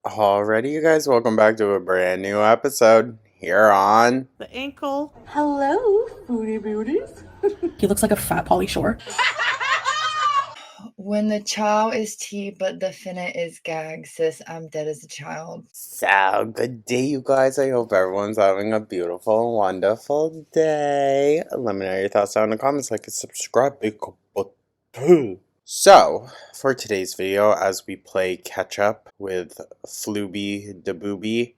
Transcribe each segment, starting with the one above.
Alrighty, you guys, welcome back to a brand new episode here on The ankle. Hello, Foodie Beauties. He looks like a fat Polly Shore. When the chow is tea, but the finna is gag, sis, I'm dead as a child. So, good day, you guys. I hope everyone's having a beautiful, wonderful day. Let me know your thoughts down in the comments, like and subscribe. Big button. So, for today's video, as we play catch up with Flooby the Booby,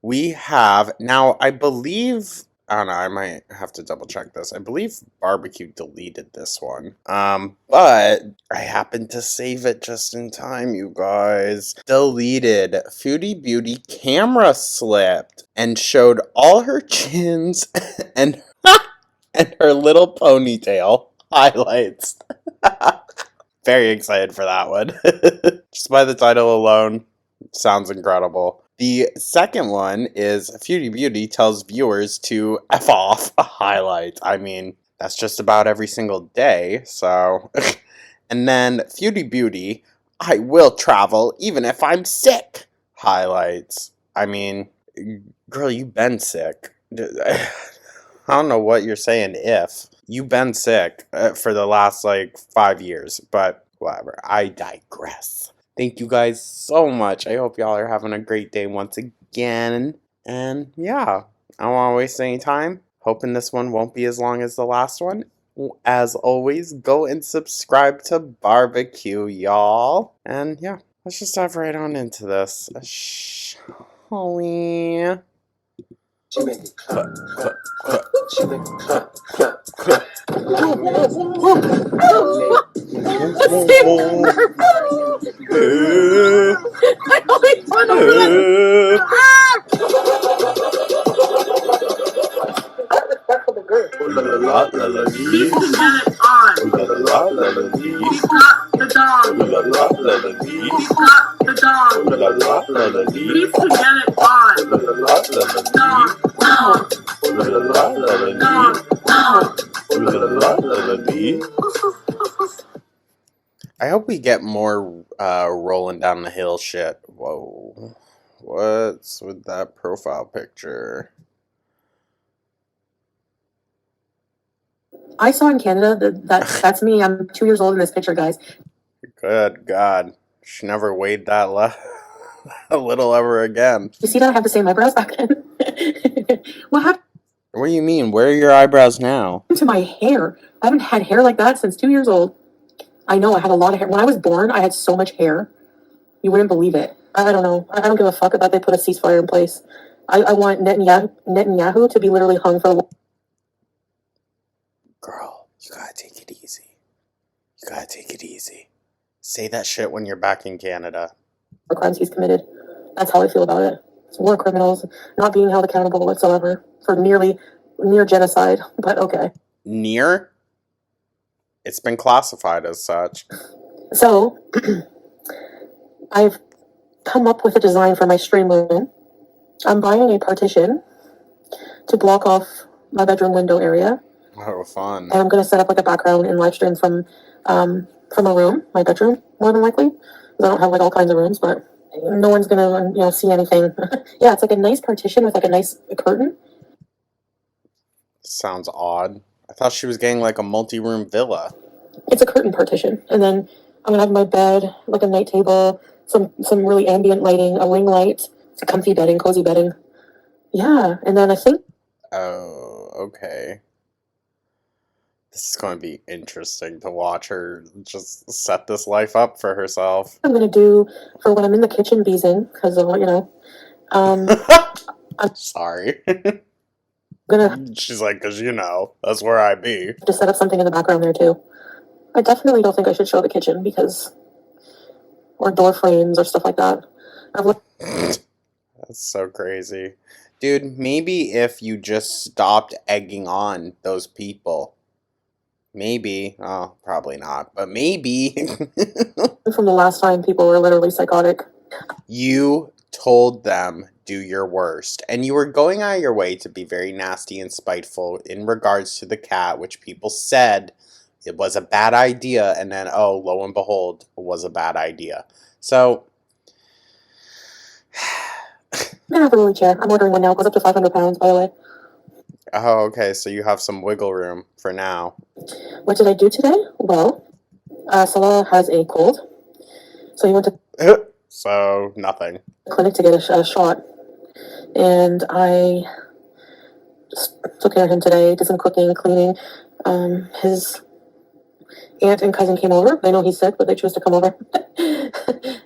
we have, now I believe, I don't know, I might have to double check this. I believe Barbecue deleted this one. But I happened to save it just in time, you guys. Deleted. Foodie Beauty camera slipped and showed all her chins and and her little ponytail highlights. Very excited for that one. Just by the title alone, sounds incredible. The second one is Foodie Beauty tells viewers to F off highlights. I mean, that's just about every single day, so. And then Foodie Beauty, I will travel even if I'm sick highlights. I mean, girl, you've been sick. I don't know what you're saying if. You've been sick for the last, 5 years, but whatever. I digress. Thank you guys so much. I hope y'all are having a great day once again. And yeah, I don't want to waste any time. Hoping this one won't be as long as the last one. As always, go and subscribe to Barbecue, y'all. And yeah, let's just dive right on into this. Holy. She make it clap, clap, clap. She make it clap, clap, clap. I always want to I hope we get more rolling down the hill shit. Whoa. What's with that profile picture? I saw in Canada that's me. I'm 2 years old in this picture, guys. Good God. She never weighed that a little ever again. You see that I have the same eyebrows back then? What happened What do you mean? Where are your eyebrows now? to my hair? I haven't had hair like that since 2 years old. I know I had a lot of hair. When I was born, I had so much hair. You wouldn't believe it. I don't know. I don't give a fuck about they put a ceasefire in place. I want Netanyahu to be literally hung for... Girl, you gotta take it easy. You gotta take it easy. Say that shit when you're back in Canada. For crimes he's committed. That's how I feel about it. It's war criminals not being held accountable whatsoever for near genocide, but okay. Near? It's been classified as such. So, I've come up with a design for my stream room. I'm buying a partition to block off my bedroom window area. Oh, fun. And I'm going to set up like a background and live stream from a room, my bedroom, more than likely. Because I don't have like all kinds of rooms, but no one's going to see anything. Yeah, it's like a nice partition with like a nice curtain. Sounds odd. I thought she was getting like a multi-room villa. It's a curtain partition. And then I'm going to have my bed, like a night table, some really ambient lighting, a ring light, comfy bedding, cozy bedding. Yeah, and then I think... Oh, okay. This is going to be interesting to watch her just set this life up for herself. I'm going to do for when I'm in the kitchen beezing, because, I'm sorry. Gonna... She's like, because, that's where I be. To set up something in the background there, too. I definitely don't think I should show the kitchen, because... Or door frames or stuff like that. That's so crazy. Dude, maybe if you just stopped egging on those people... Maybe. Oh, probably not. But maybe. From the last time, people were literally psychotic. You told them, do your worst. And you were going out of your way to be very nasty and spiteful in regards to the cat, which people said it was a bad idea. And then, oh, lo and behold, it was a bad idea. So, gonna have a rolly chair. I'm ordering one now. It goes up to 500 pounds, by the way. Oh, okay, so you have some wiggle room for now. What did I do today? Well, Salah has a cold, so he went to So, nothing. the clinic to get a shot, and I just took care of him today. Did some cooking, cleaning. His aunt and cousin came over. They know he's sick, but they chose to come over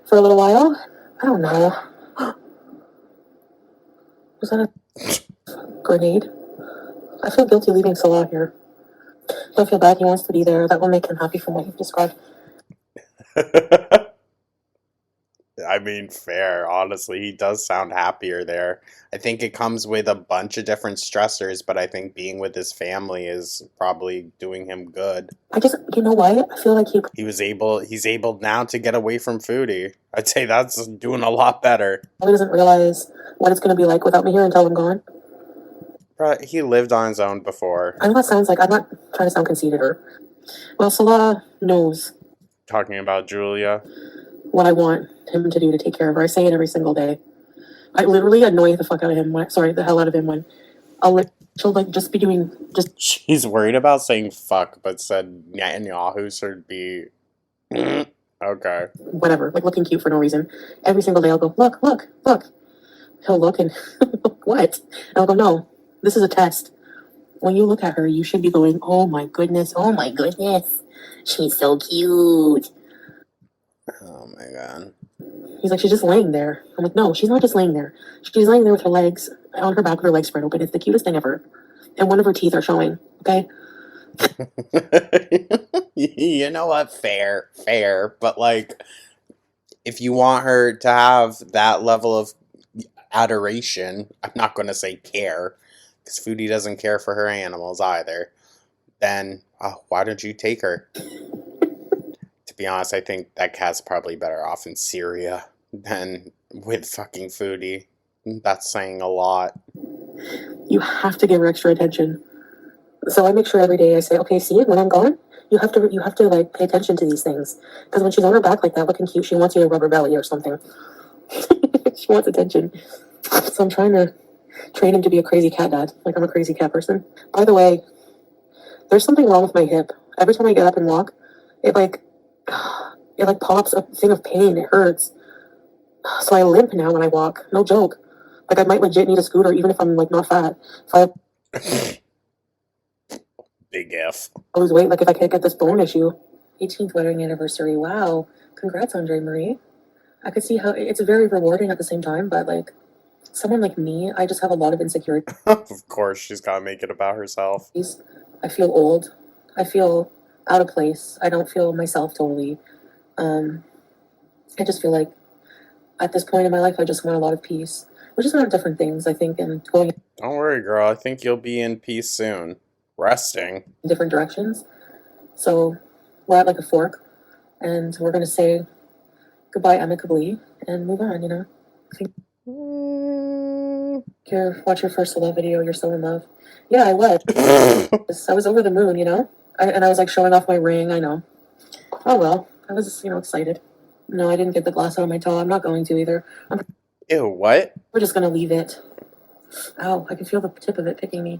for a little while. I don't know. Was that a grenade? I feel guilty leaving Salah here. Don't feel bad. He wants to be there. That will make him happy from what you've described. I mean, fair. Honestly, he does sound happier there. I think it comes with a bunch of different stressors, but I think being with his family is probably doing him good. You know what? I feel like He's able now to get away from Foodie. I'd say that's doing a lot better. probably doesn't realize what it's going to be like without me here until I'm gone. He lived on his own before. I know that sounds like I'm not trying to sound conceited well, Salah knows Talking about Julia. what I want him to do to take care of her. I say it every single day. I literally annoy the fuck out of him. The hell out of him when she'll like just be doing just. She's worried about saying fuck, but said Netanyahu, so it'd be okay. Whatever, like looking cute for no reason. Every single day I'll go, look, look, look. He'll look and what? And I'll go, no, this is a test. When you look at her, you should be going, oh my goodness, she's so cute. Oh my god. He's like, she's just laying there. I'm like, no, she's not just laying there. She's laying there with her legs on her back with her legs spread open. It's the cutest thing ever. And one of her teeth are showing, okay? You know what? Fair. But, like, if you want her to have that level of adoration, I'm not going to say care, because Foodie doesn't care for her animals either, then why don't you take her? To be honest, I think that cat's probably better off in Syria than with fucking Foodie. That's saying a lot. You have to give her extra attention. So I make sure every day I say, okay, see, when I'm gone, you have to like pay attention to these things. Because when she's on her back like that, looking cute, she wants you to rub her belly or something. She wants attention. So I'm trying to train him to be a crazy cat dad. Like I'm a crazy cat person. By the way, there's something wrong with my hip. Every time I get up and walk, it pops a thing of pain. It hurts. So I limp now when I walk. No joke. Like I might legit need a scooter even if I'm like not fat. Big F. I lose weight, like if I can't get this bone issue. 18th wedding anniversary. Wow. Congrats, Andre Marie. I could see how it's very rewarding at the same time, but like someone like me, I just have a lot of insecurity. Of course, she's got to make it about herself. I feel old. I feel out of place. I don't feel myself totally. I just feel like at this point in my life, I just want a lot of peace. Which is a lot of different things, I think, and going Don't worry, girl. I think you'll be in peace soon. Resting. in different directions. So we're at like a fork, and we're going to say goodbye amicably and move on, you know? Watch your first Salah video, you're so in love. Yeah, I was. I was over the moon, you know? And I was like showing off my ring, I know. Oh well, I was, excited. No, I didn't get the glass out of my toe. I'm not going to either. Ew, what? We're just going to leave it. Ow, I can feel the tip of it picking me.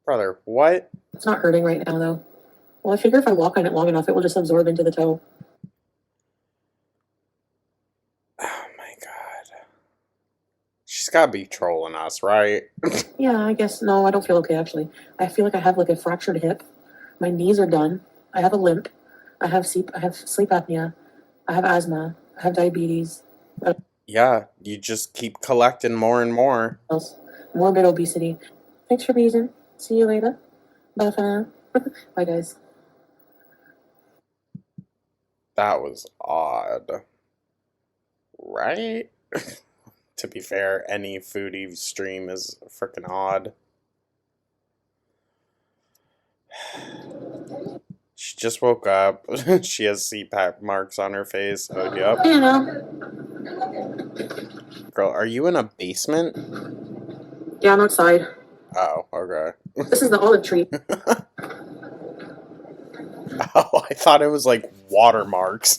Brother, what? It's not hurting right now, though. Well, I figure if I walk on it long enough, it will just absorb into the toe. Oh my god. She's gotta be trolling us, right? Yeah, I guess. No, I don't feel okay, actually. I feel like I have like a fractured hip. My knees are done. I have a limp. I have sleep apnea. I have asthma. I have diabetes. Yeah, you just keep collecting more and more. Morbid obesity. Thanks for being. See you later. Bye for now. Bye, guys. That was odd. Right? To be fair, any Foodie stream is freaking odd. She just woke up. She has CPAP marks on her face. Oh, yep. You know. Girl, are you in a basement? Yeah, I'm outside. Oh, okay. This is the olive tree. Oh, I thought it was like watermarks.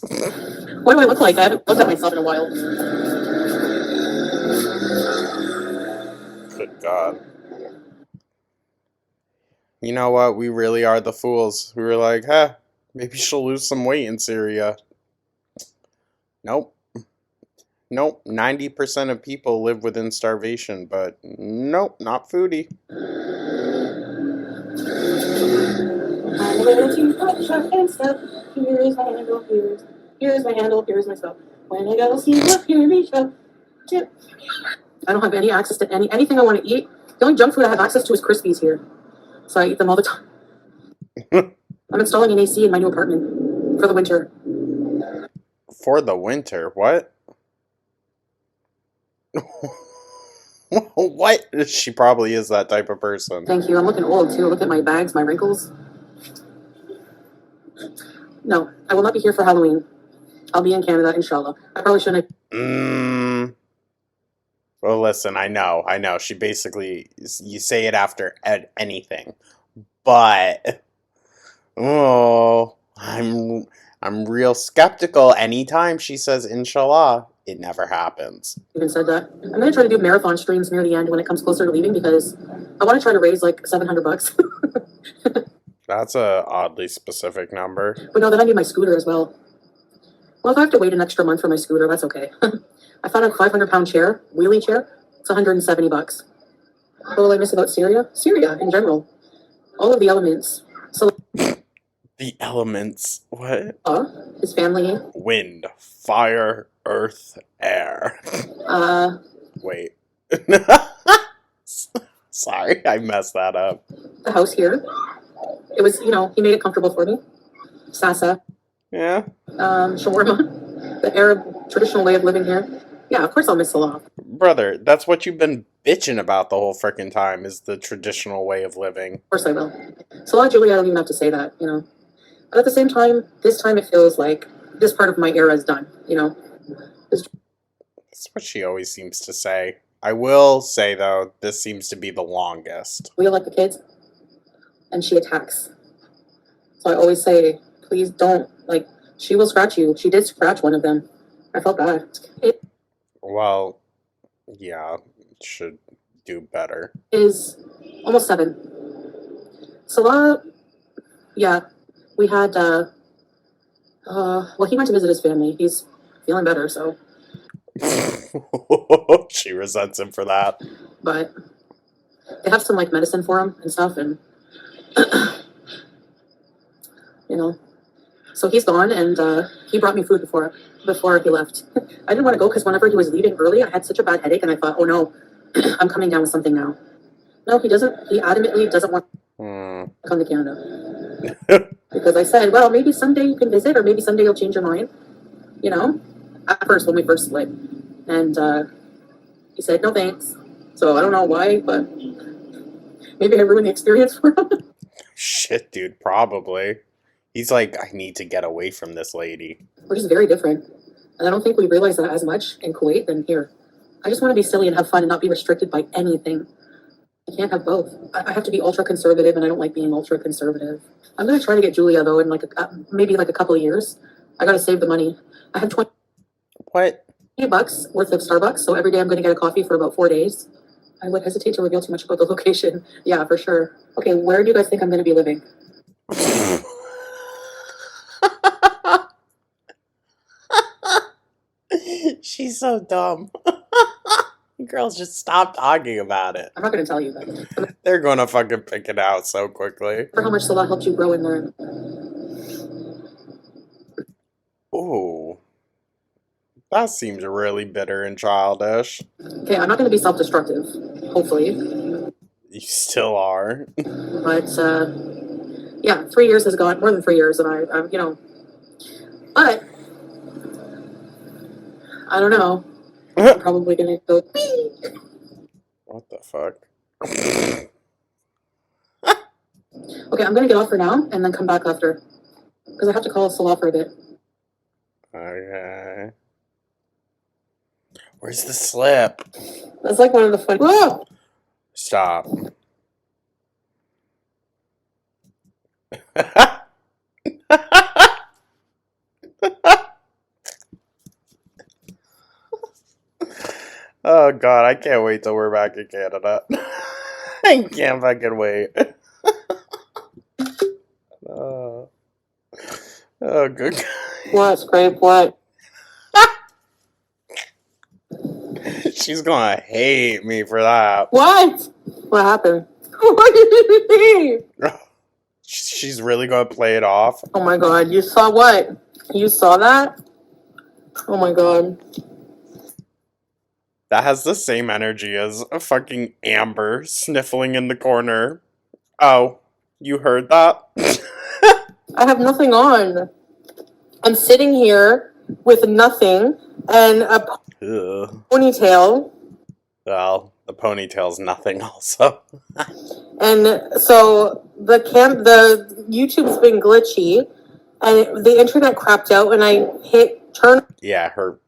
What do I look like? I haven't looked at myself in a while. Good God. You know what? We really are the fools. We were like, huh, maybe she'll lose some weight in Syria. Nope. Nope. 90% of people live within starvation, but nope, not Foodie. I'm going to put shot and stuff. Here's my handle, here's my handle, here's my stuff. When I go see what here we show. I don't have any access to anything I want to eat. The only junk food I have access to is Crispies here. So I eat them all the time. I'm installing an AC in my new apartment for the winter. For the winter? What? What? She probably is that type of person. Thank you. I'm looking old too. Look at my bags, my wrinkles. No, I will not be here for Halloween. I'll be in Canada, inshallah. I probably shouldn't. Well, listen, I know. She basically, you say it after anything. But, I'm real skeptical anytime she says inshallah. It never happens. Even said that. I'm going to try to do marathon streams near the end when it comes closer to leaving because I want to try to raise like $700. That's a oddly specific number. But no, then I need my scooter as well. Well, if I have to wait an extra month for my scooter, that's okay. I found a 500-pound chair, wheelie chair. It's $170. What will I miss about Syria? Syria in general. All of the elements. So, The elements. What? his family. Wind, fire, earth, air. Wait. Sorry, I messed that up. The house here. It was, he made it comfortable for me. Sasa. Yeah. Shawarma. The Arab traditional way of living here. Yeah, of course I'll miss Salah. Brother, that's what you've been bitching about the whole frickin' time, is the traditional way of living. Of course I will. Salah, Julie, I don't even have to say that, But at the same time, this time it feels like this part of my era is done, That's what she always seems to say. I will say, though, this seems to be the longest. We like the kids, and she attacks. So I always say, please don't, she will scratch you. She did scratch one of them. I felt bad. Well, yeah, should do better. Is almost 7. Salah, yeah, we had, he went to visit his family. He's feeling better, so. She resents him for that. But they have some, medicine for him and stuff, and, So he's gone, and he brought me food before he left. I didn't want to go because whenever he was leaving early, I had such a bad headache, and I thought, oh no, I'm coming down with something now. No, he doesn't. He adamantly doesn't want to come to Canada. Because I said, well, maybe someday you can visit, or maybe someday you'll change your mind. At first, when we first split. And he said, no thanks. So I don't know why, but maybe I ruined the experience for him. Shit, dude, probably. He's like, I need to get away from this lady. We're just very different. And I don't think we realize that as much in Kuwait than here. I just want to be silly and have fun and not be restricted by anything. I can't have both. I have to be ultra conservative, and I don't like being ultra conservative. I'm going to try to get Julia, though, in maybe a couple of years. I got to save the money. I have $20 worth of Starbucks, so every day I'm going to get a coffee for about 4 days. I would hesitate to reveal too much about the location. Yeah, for sure. Okay, where do you guys think I'm going to be living? She's so dumb. Girls, just stop talking about it. I'm not going to tell you that. They're going to fucking pick it out so quickly. For how much Salah helped you grow and learn. Ooh. That seems really bitter and childish. Okay, I'm not going to be self-destructive, hopefully. You still are. But, yeah, 3 years has gone, more than 3 years, and I'm but, I don't know. I'm probably going to go, What the fuck? Okay, I'm going to get off for now, and then come back after. Because I have to call Salah for a bit. Okay. Where's the slip? That's one of the fun. Whoa! Stop. Oh god, I can't wait till we're back in Canada. I can't fucking wait. Oh, oh good. What, Scrape? What? She's gonna hate me for that. What? What happened? What did you see? She's really gonna play it off. Oh my god, you saw what? You saw that? Oh my god. That has the same energy as a fucking Amber sniffling in the corner. Oh, you heard that? I have nothing on. I'm sitting here with nothing and a Ugh. ponytail. Well, the ponytail's nothing also. And so the YouTube's been glitchy and the internet crapped out and I hit turn Yeah, her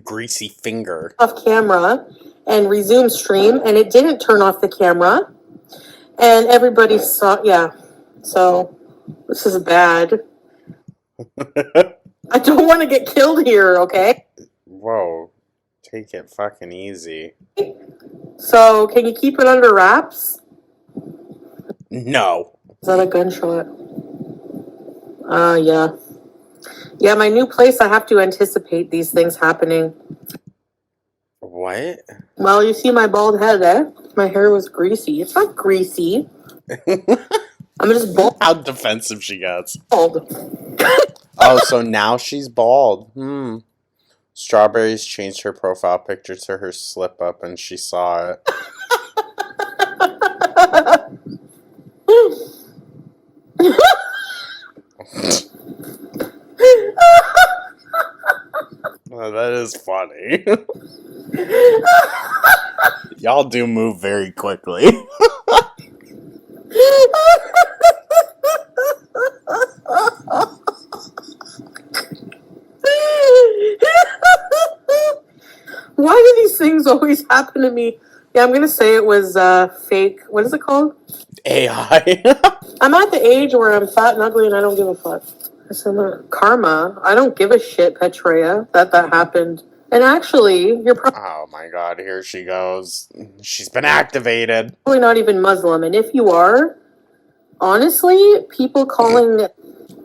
greasy finger. off camera and resume stream and it didn't turn off the camera. And everybody saw, yeah. So this is bad. I don't want to get killed here, okay? Whoa, take it fucking easy. So can you keep it under wraps? No. Is that a gunshot? Yeah. Yeah, my new place, I have to anticipate these things happening. What? Well, you see my bald head, eh? My hair was greasy. It's not greasy. I'm just How defensive she gets. bald. Oh, so now she's bald. Strawberries changed her profile picture to her slip up and she saw it. Oh, that is funny. Y'all do move very quickly. Why do these things always happen to me? Yeah, I'm gonna say it was fake. What is it called? AI. I'm at the age where I'm fat and ugly and I don't give a fuck. I said, karma. I don't give a shit, Petrea, that happened. And actually, you're Oh my god, here she goes. She's been activated. probably not even Muslim. And if you are, honestly, people calling,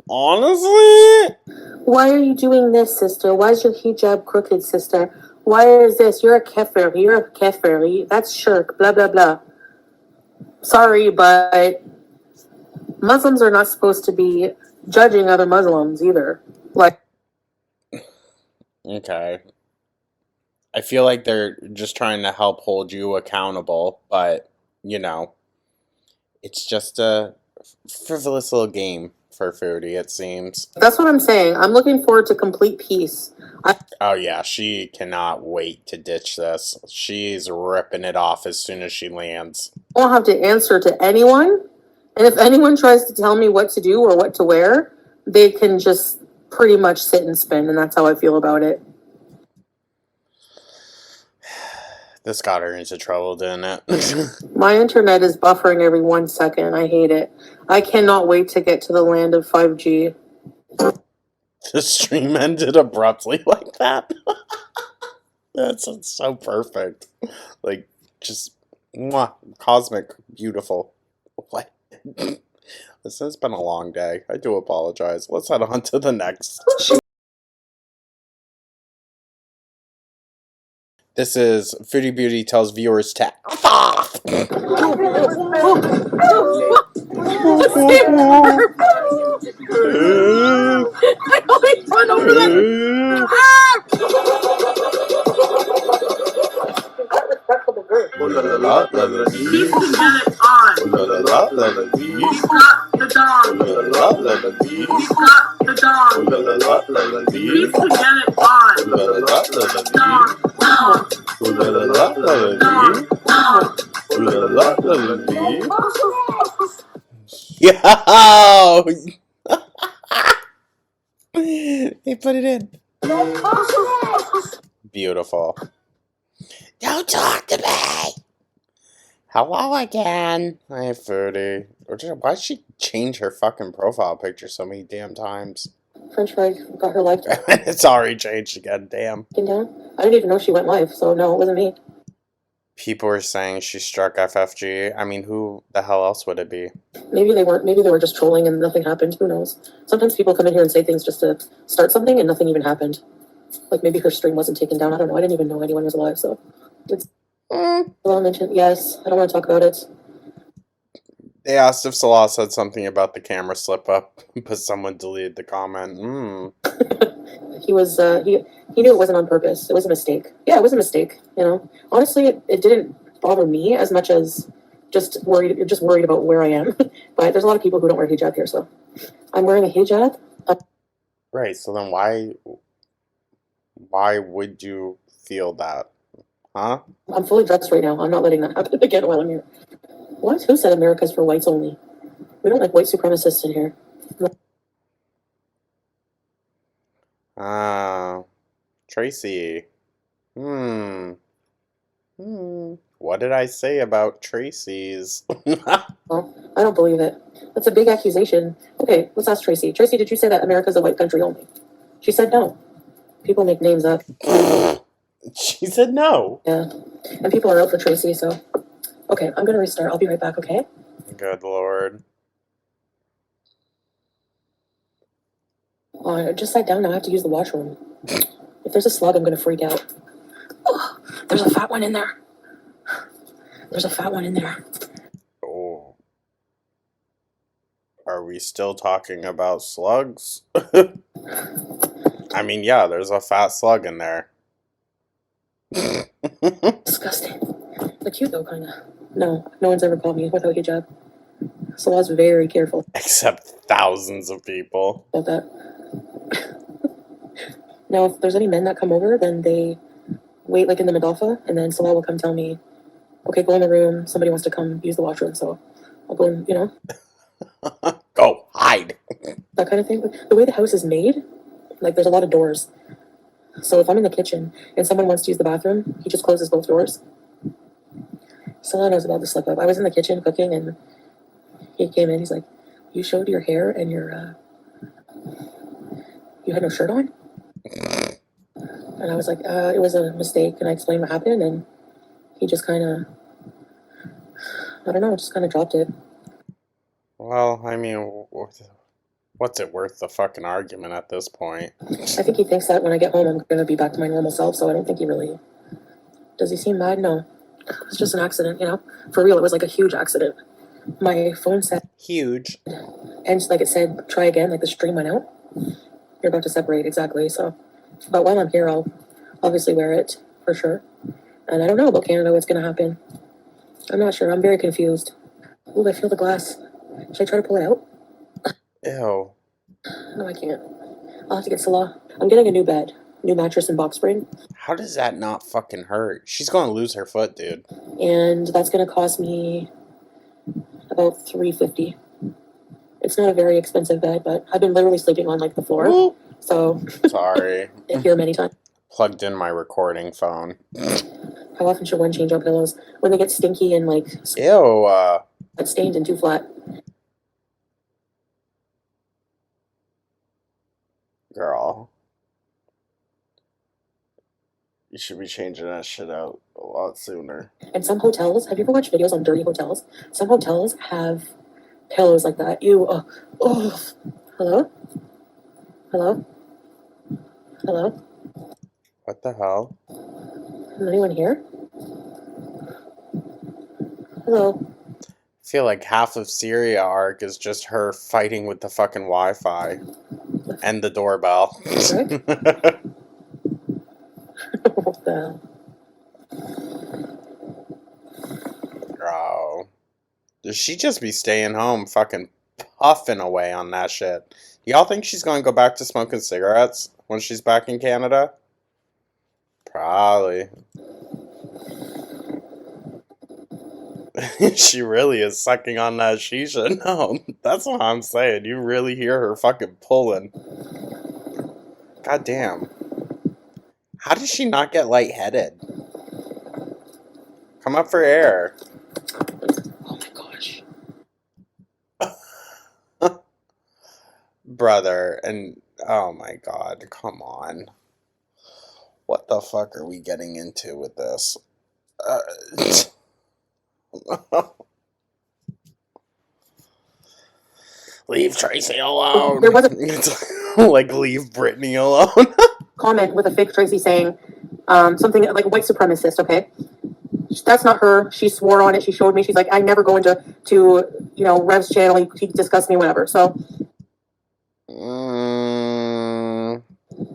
Honestly? why are you doing this, sister? Why is your hijab crooked, sister? Why is this? You're a kafir. You're a kafir. That's shirk. Blah, blah, blah. Sorry, but Muslims are not supposed to be judging other Muslims either. Like, Okay. I feel like they're just trying to help hold you accountable, but, you know, it's just a frivolous little game for Foodie, it seems. that's what I'm saying. I'm looking forward to complete peace. I Oh yeah, she cannot wait to ditch this. She's ripping it off as soon as she lands. won't have to answer to anyone. And if anyone tries to tell me what to do or what to wear, they can just pretty much sit and spin. And that's how I feel about it. This got her into trouble, didn't it? My internet is buffering every 1 second. I hate it. I cannot wait to get to the land of 5G. The stream ended abruptly like that. That's so perfect. Like, just mwah, cosmic, beautiful. What? Listen, it's been a long day. I do apologize. Let's head on to the next. This is Foodie Beauty tells viewers to F off. I always run over that. He's to get it on. He's got the dog. He's got the dog. He's to get it on. Yo! They put it in. Beautiful. Don't talk to me! Hello again. Hi, Foodie. Why'd she change her fucking profile picture so many damn times? French fry got her life It's already changed again, damn. taken down. I didn't even know she went live, so no, it wasn't me. People were saying she struck FFG. I mean, who the hell else would it be? Maybe they weren't. Maybe they were just trolling and nothing happened. Who knows? Sometimes people come in here and say things just to start something and nothing even happened. Like maybe her stream wasn't taken down. I don't know. I didn't even know anyone was alive, so it's well mentioned. Yes, I don't want to talk about it. They asked if Salah said something about the camera slip up, but someone deleted the comment. He was he knew it wasn't on purpose. It was a mistake. Yeah, it was a mistake. You know, honestly, it didn't bother me as much as just worried. You're just worried about where I am. But there's a lot of people who don't wear hijab here, so I'm wearing a hijab. Right. So then why would you feel that? Huh? I'm fully dressed right now. I'm not letting that happen again while I'm here. What? Who said America's for whites only? We don't like white supremacists in here. Tracy. What did I say about Tracy's? Well, I don't believe it. That's a big accusation. Okay, let's ask Tracy. Tracy, did you say that America's a white country only? She said no. People make names up. She said no. Yeah. And people are out for Tracy, so. Okay, I'm gonna restart. I'll be right back, okay? Good lord. I just sat down now. I have to use the washroom. If there's a slug, I'm gonna freak out. Oh, there's a fat one in there. There's a fat one in there. Oh. Are we still talking about slugs? I mean, yeah, there's a fat slug in there. Disgusting. But cute though, kinda. No one's ever caught me without hijab. Salah's very careful Except thousands of people. about that. Now, if there's any men that come over, then they wait like in the Madafa, and then Salah will come tell me, okay, go in the room, somebody wants to come use the washroom, so I'll go in, you know, Go, hide. that kind of thing. But the way the house is made, like there's a lot of doors. So if I'm in the kitchen and someone wants to use the bathroom, he just closes both doors. Salah knows about the slip up. I was in the kitchen cooking and he came in, he's like, you showed your hair and your, you had no shirt on? And I was like, it was a mistake, and I explained what happened, and he just kind of, I don't know, just kind of dropped it. Well, I mean, what's it worth the fucking argument at this point? I think he thinks that when I get home, I'm going to be back to my normal self, so I don't think he really... Does he seem mad? No. It's just an accident, you know? For real, it was like a huge accident. My phone said... Huge. And like it said, try again, like the stream went out. You're about to separate, exactly, so... But while I'm here, I'll obviously wear it, for sure. And I don't know about Canada, what's going to happen. I'm not sure, I'm very confused. Ooh, I feel the glass. Should I try to pull it out? Ew. No, I can't. I'll have to get Salah. I'm getting a new bed, new mattress and box spring. How does that not fucking hurt? She's gonna lose her foot, dude. And that's going to cost me about $350. It's not a very expensive bed, but I've been literally sleeping on like the floor. Ooh. So Sorry. here many times. Plugged in my recording phone. How often should one change out pillows? When they get stinky and like Ew. stained and too flat. Girl. You should be changing that shit out a lot sooner. And some hotels, have you ever watched videos on dirty hotels? Some hotels have pillows like that. Ew. Oh. Hello? Hello? Hello? What the hell? Is anyone here? Hello? I feel like half of Syria arc is just her fighting with the fucking Wi-Fi. And the doorbell. Rick? What the hell? Bro. Does she just be staying home fucking puffing away on that shit? Y'all think she's gonna go back to smoking cigarettes when she's back in Canada? Probably. She really is sucking on that shisha. No, that's what I'm saying. You really hear her fucking pulling. God damn. How does she not get lightheaded? Come up for air. Oh my gosh. Brother, and Oh my god, come on. What the fuck are we getting into with this? Leave Tracy alone. There was a It's like leave Brittany alone. comment with a fake Tracy saying something like white supremacist, okay? That's not her. She swore on it. She showed me. She's like, I never go into Rev's channel. He discussed me, whatever. So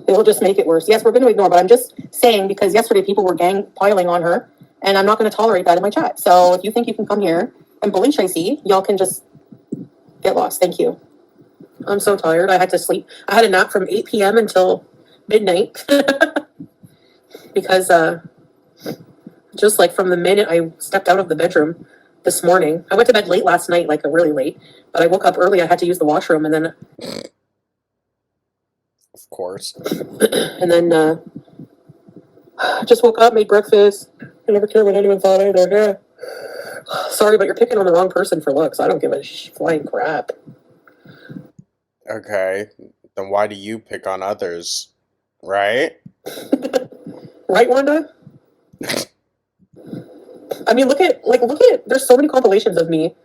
it'll just make it worse. Yes, we're going to ignore, but I'm just saying because yesterday people were gang piling on her, and I'm not going to tolerate that in my chat. So if you think you can come here and bully Tracy, y'all can just get lost. Thank you. I'm so tired. I had to sleep. I had a nap from 8 p.m. until midnight because just like from the minute I stepped out of the bedroom this morning, I went to bed late last night, like really late, but I woke up early. I had to use the washroom, and then of course. Just woke up, made breakfast. I never care what anyone thought either. Yeah. Sorry, but you're picking on the wrong person for looks. I don't give a flying crap. Okay, then why do you pick on others, right? Right, Wanda? I mean, look at, there's so many compilations of me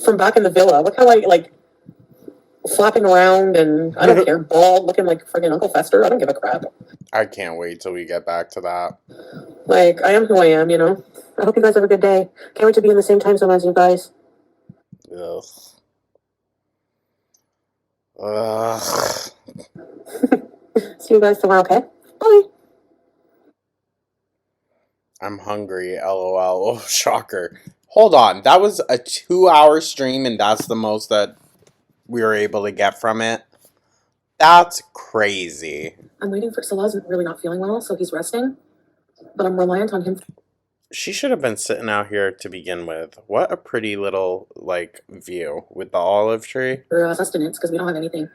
from back in the villa. Look how I, flapping around and, I don't care, bald, looking like friggin' Uncle Fester. I don't give a crap. I can't wait till we get back to that. I am who I am, you know? I hope you guys have a good day. Can't wait to be in the same time zone as you guys. Ugh. Ugh. See you guys tomorrow, okay? Bye. I'm hungry, lol. Oh, shocker. Hold on, that was a 2-hour stream and that's the most that we were able to get from it? That's crazy. I'm waiting for Salah's really not feeling well, so he's resting. But I'm reliant on him. She should have been sitting out here to begin with. What a pretty little, view with the olive tree. For sustenance, because we don't have anything.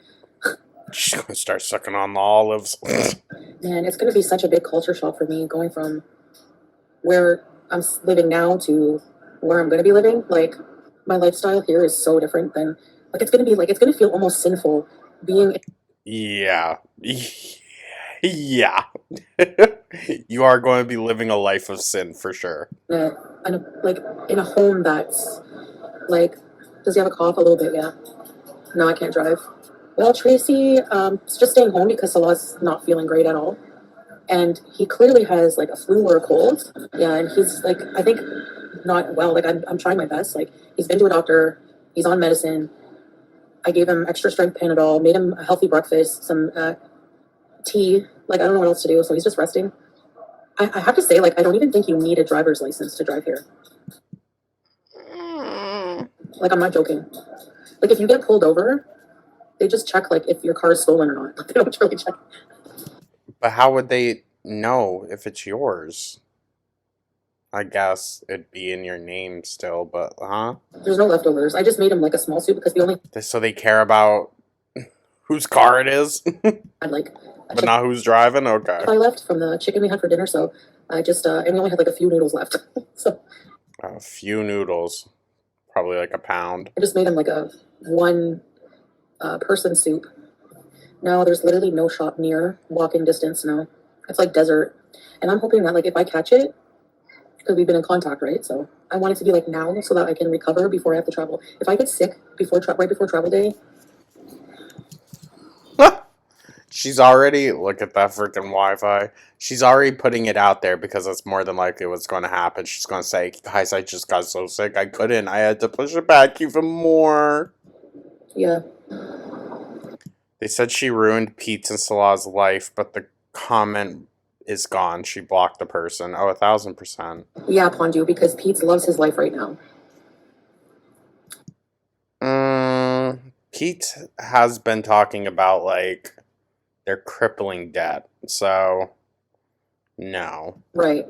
She's gonna start sucking on the olives. Man, it's going to be such a big culture shock for me going from where I'm living now to where I'm going to be living. My lifestyle here is so different than, it's going to be, it's going to feel almost sinful being. Yeah. Yeah. You are going to be living a life of sin for sure. In a home that's, does he have a cough a little bit? Yeah. No, I can't drive. Well, Tracy is just staying home because Salah's not feeling great at all. And he clearly has, a flu or a cold. Yeah, and he's, I think not well. I'm trying my best. He's been to a doctor. He's on medicine. I gave him extra strength Panadol, made him a healthy breakfast, some tea. I don't know what else to do, so he's just resting. I have to say, I don't even think you need a driver's license to drive here. I'm not joking. If you get pulled over, they just check, if your car is stolen or not. They don't really check. But how would they know if it's yours? I guess it'd be in your name still, but There's no leftovers. I just made him a small soup because so they care about whose car it is, had but not who's driving. Okay. I left from the chicken we had for dinner, so I just and we only had a few noodles left. So A few noodles, probably a pound. I just made him a one person soup. No, there's literally no shop near walking distance. No, it's desert, and I'm hoping that if I catch it. Because we've been in contact, right? So I want it to be now so that I can recover before I have to travel. If I get sick right before travel day. She's already, look at that freaking Wi-Fi. She's already putting it out there because it's more than likely what's going to happen. She's going to say, guys, I just got so sick. I couldn't. I had to push it back even more. Yeah. They said she ruined Pete's and Salah's life, but the comment is gone. She blocked the person. Oh, 1,000%. Yeah, Pondu, because Pete loves his life right now. Pete has been talking about, their crippling debt. So, no. Right.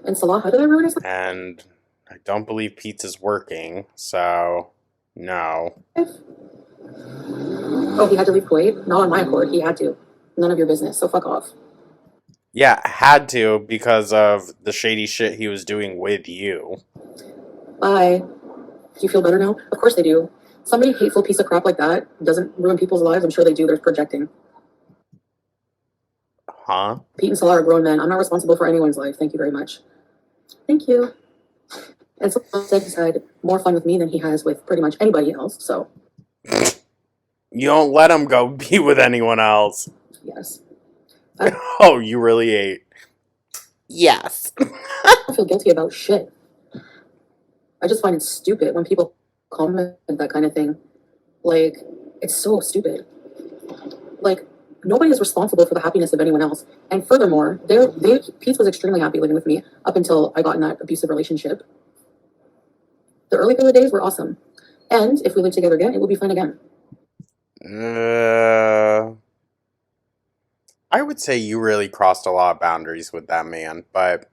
And Salah, how did I ruin his life? And I don't believe Pete's is working, so, no. Oh, he had to leave Kuwait? Not on my accord. He had to. None of your business, so fuck off. Yeah, had to because of the shady shit he was doing with you. Bye. Do you feel better now? Of course they do. Somebody hateful piece of crap like that doesn't ruin people's lives. I'm sure they do. They're projecting. Huh? Pete and Salah are grown men. I'm not responsible for anyone's life. Thank you very much. Thank you. And Salah said he's had more fun with me than he has with pretty much anybody else, so. You don't let him go be with anyone else. Yes. Oh, you really ate. Yes. I don't feel guilty about shit. I just find it stupid when people comment that kind of thing. Like, it's so stupid. Like, nobody is responsible for the happiness of anyone else. And furthermore, Pete was extremely happy living with me up until I got in that abusive relationship. The early couple of days were awesome. And if we live together again, it will be fun again. I would say you really crossed a lot of boundaries with that man, but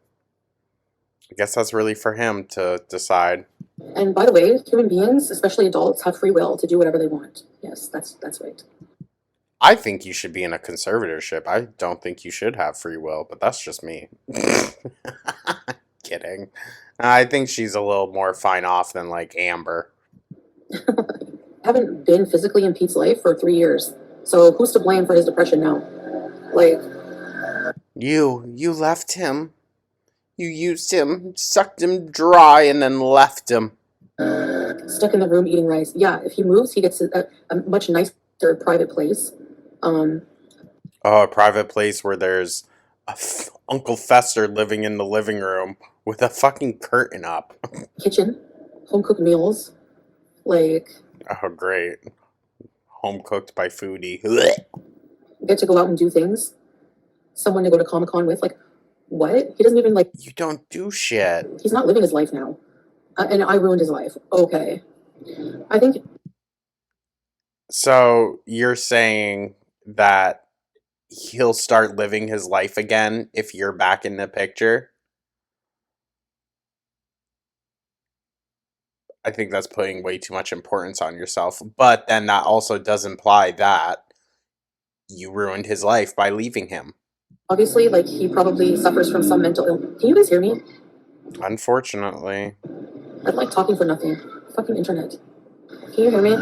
I guess that's really for him to decide. And by the way, human beings, especially adults, have free will to do whatever they want. Yes, that's right. I think you should be in a conservatorship. I don't think you should have free will, but that's just me. Kidding. I think she's a little more fine off than like Amber. I haven't been physically in Pete's life for 3 years. So who's to blame for his depression now? Like, You left him. You used him, sucked him dry, and then left him. stuck in the room eating rice. Yeah, if he moves, he gets a much nicer private place. A private place where there's Uncle Fester living in the living room with a fucking curtain up. Kitchen, home cooked meals, like. Oh, great. Home cooked by Foodie. Get to go out and do things. Someone to go to Comic-Con with. Like, what? He doesn't even like. You don't do shit. He's not living his life now. And I ruined his life. Okay. I think. So you're saying that he'll start living his life again if you're back in the picture? I think that's putting way too much importance on yourself. But then that also does imply that you ruined his life by leaving him. Obviously, like, he probably suffers from some mental illness. Can you guys hear me? Unfortunately. I'm like talking for nothing. Fucking internet. Can you hear me?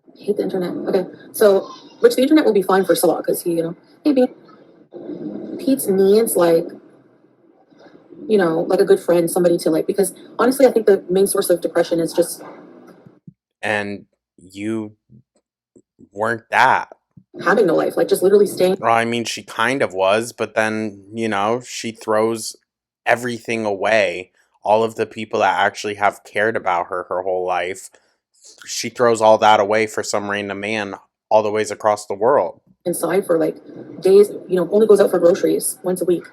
I hate the internet. Okay, so, which the internet will be fine for Salah, because he, maybe Pete's needs, like, like a good friend, somebody to, like, because honestly, I think the main source of depression is just. And you weren't that. Having no life, like, just literally staying. Well, I mean, she kind of was, but then, she throws everything away. All of the people that actually have cared about her whole life, she throws all that away for some random man all the ways across the world. Inside for, like, days, only goes out for groceries once a week.